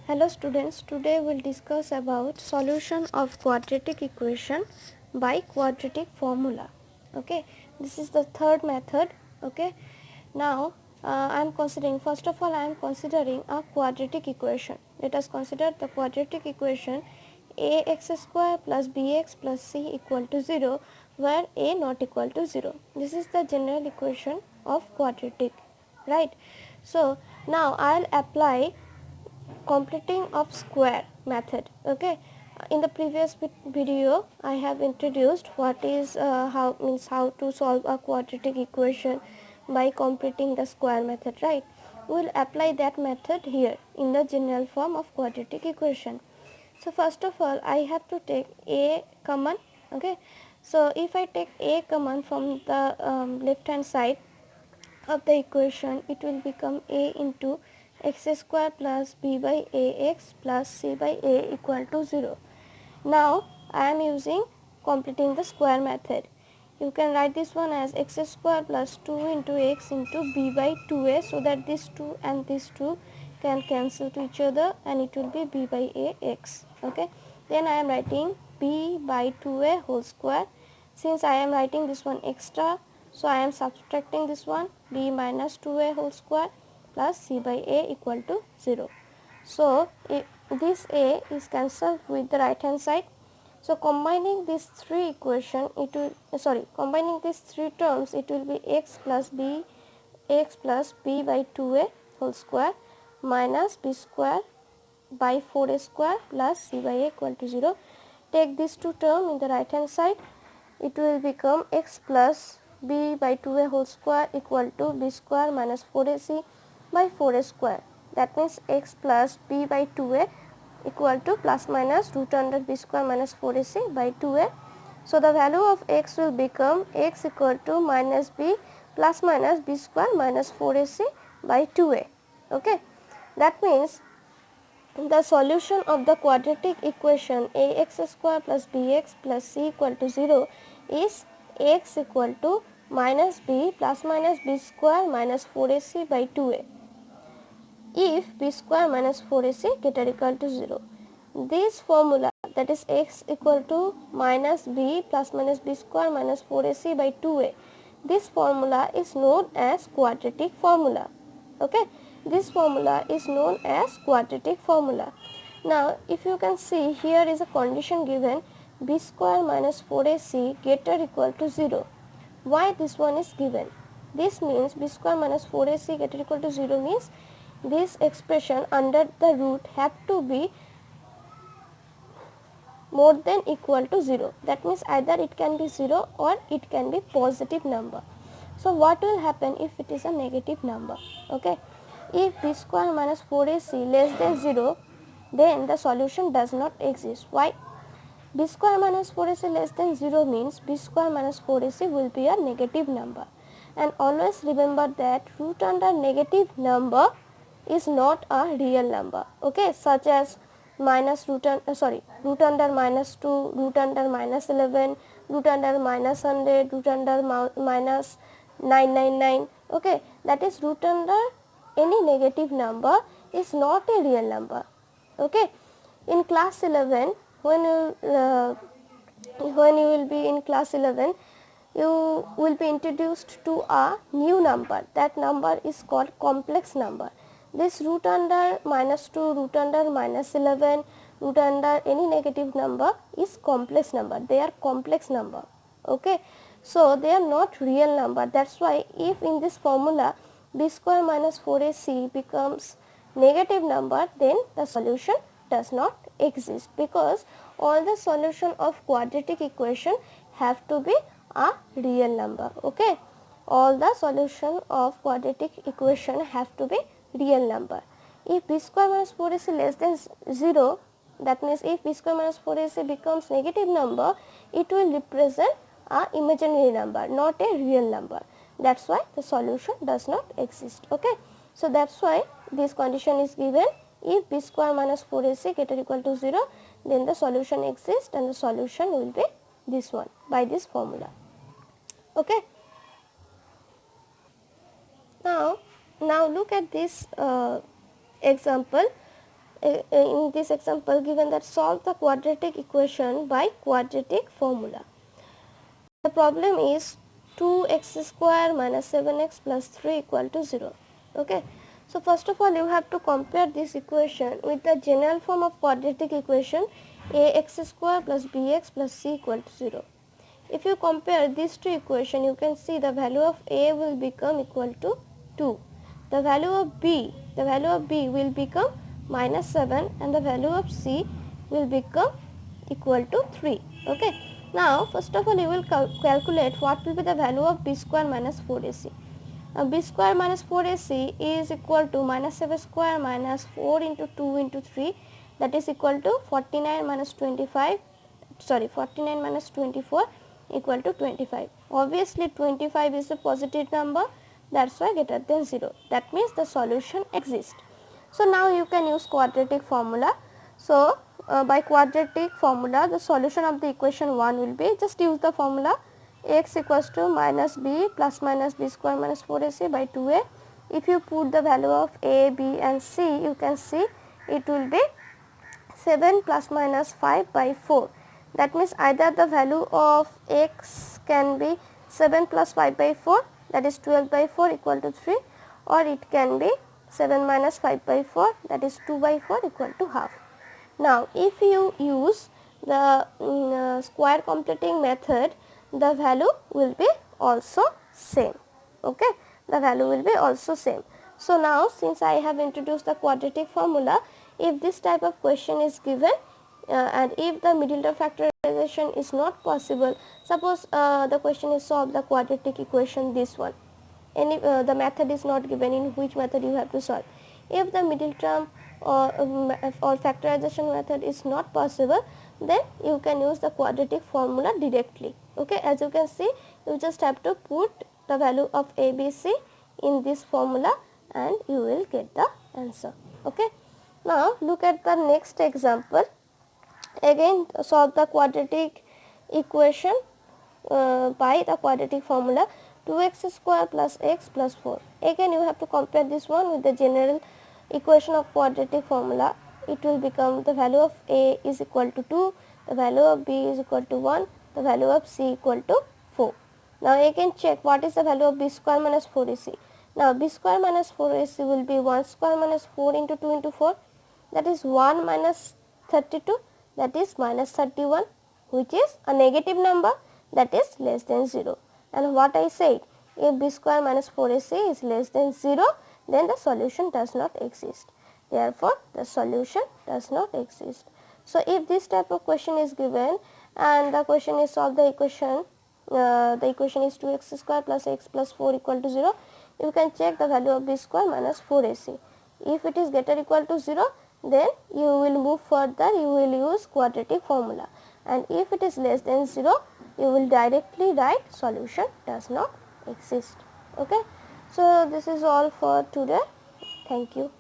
Hello students, today we will discuss about solution of quadratic equation by quadratic formula. Okay, this is the third method. Okay, now I am considering, first of all I am considering a quadratic equation. Let us consider the quadratic equation ax square plus bx plus c equal to 0 where a not equal to 0. This is the general equation of quadratic, right? So now I will apply completing of square method. Okay, in the previous video I have introduced what is how to solve a quadratic equation by completing the square method, right? We will apply that method here in the general form of quadratic equation. So first of all I have to take a common. Okay, so if I take a common from the left hand side of the equation, it will become a into x square plus b by ax plus c by a equal to 0. Now I am using completing the square method. You can write this one as x square plus 2 into x into b by 2a, so that this 2 and this 2 can cancel to each other and it will be b by ax. Okay, then I am writing b by 2a whole square. Since I am writing this one extra, so I am subtracting this one, b minus 2a whole square plus c by a equal to 0. So this a is cancelled with the right hand side. So combining these three equation, it will combining these three terms, it will be x plus b by 2a whole square minus b square by 4a square plus c by a equal to 0. Take these two term in the right hand side, it will become x plus b by 2a whole square equal to b square minus 4ac by 4a square. That means x plus b by 2a equal to plus minus root under b square minus 4ac by 2a. So the value of x will become x equal to minus b plus minus b square minus 4ac by 2a. Okay, that means the solution of the quadratic equation ax square plus bx plus c equal to 0 is x equal to minus b plus minus b square minus 4ac by 2a if b square minus 4ac greater equal to 0. This formula, that is x equal to minus b plus minus b square minus 4ac by 2a, this formula is known as quadratic formula. Okay, this formula is known as quadratic formula. Now if you can see, here is a condition given, b square minus 4ac greater equal to 0. Why this one is given? This means b square minus 4ac greater equal to 0 means this expression under the root have to be more than equal to 0. That means either it can be 0 or it can be positive number. So what will happen if it is a negative number? Okay, if b square minus 4ac less than 0, then the solution does not exist. Why? B square minus 4ac less than 0 means b square minus 4ac will be a negative number. And always remember that root under negative number is not a real number. Okay, such as minus root under minus 2, root under minus 11, root under minus 100, root under minus 999. Okay, that is root under any negative number is not a real number. Okay, in class 11, when you will be in class 11, you will be introduced to a new number. That number is called complex number. This root under minus 2, root under minus 11, root under any negative number is complex number. They are complex number. Okay, so they are not real number. That's why if in this formula b square minus 4ac becomes negative number, then the solution does not exist, because all the solution of quadratic equation have to be a real number. Okay, all the solution of quadratic equation have to be real number. If b square minus 4ac less than 0, that means if b square minus 4ac becomes negative number, it will represent a imaginary number, not a real number. That's why the solution does not exist. Okay, so that's why this condition is given. If b square minus 4ac greater equal to 0, then the solution exists, and the solution will be this one by this formula. Okay. Now look at this example. in this example given that solve the quadratic equation by quadratic formula. The problem is 2x square minus 7x plus 3 equal to 0. Okay. So first of all you have to compare this equation with the general form of quadratic equation ax square plus bx plus c equal to 0. If you compare these two equations, you can see the value of a will become equal to 2. The value of b will become minus 7 and the value of c will become equal to 3. Okay. Now first of all you will calculate what will be the value of b square minus 4ac. B square minus 4ac is equal to minus 7 square minus 4 into 2 into 3, that is equal to 49 minus 25, 49 minus 24 equal to 25. Obviously 25 is a positive number, that is why greater than 0. That means the solution exists. So now you can use quadratic formula. So by quadratic formula the solution of the equation 1 will be, just use the formula x equals to minus b plus minus b square minus 4ac by 2a. If you put the value of a, b and c, you can see it will be 7 plus minus 5 by 4. That means either the value of x can be 7 plus 5 by 4, that is 12 by 4 equal to 3, or it can be 7 minus 5 by 4, that is 2 by 4 equal to half. Now if you use the square completing method, the value will be also same. Okay, the value will be also same. So now since I have introduced the quadratic formula, if this type of question is given and if the middle term factorization is not possible, suppose the question is solve the quadratic equation, this one, any the method is not given, in which method you have to solve. If the middle term or factorization method is not possible, then you can use the quadratic formula directly. Okay, as you can see, you just have to put the value of ABC in this formula and you will get the answer. Okay. Now look at the next example. Again solve the quadratic equation by the quadratic formula 2x square plus x plus 4. Again you have to compare this one with the general equation of quadratic formula. It will become the value of a is equal to 2, the value of b is equal to 1, the value of c equal to 4. Now again check what is the value of b square minus 4ac. Now b square minus 4ac will be 1 square minus 4 into 2 into 4, that is 1 minus 32, that is minus 31, which is a negative number, that is less than 0. And what I said, if b square minus 4ac is less than 0, then the solution does not exist. Therefore, the solution does not exist. So if this type of question is given and the question is solve the equation is 2x square plus x plus 4 equal to 0, you can check the value of b square minus 4ac. If it is greater or equal to 0, then you will move further, you will use quadratic formula, and if it is less than 0, you will directly write solution does not exist. Okay. So this is all for today. Thank you.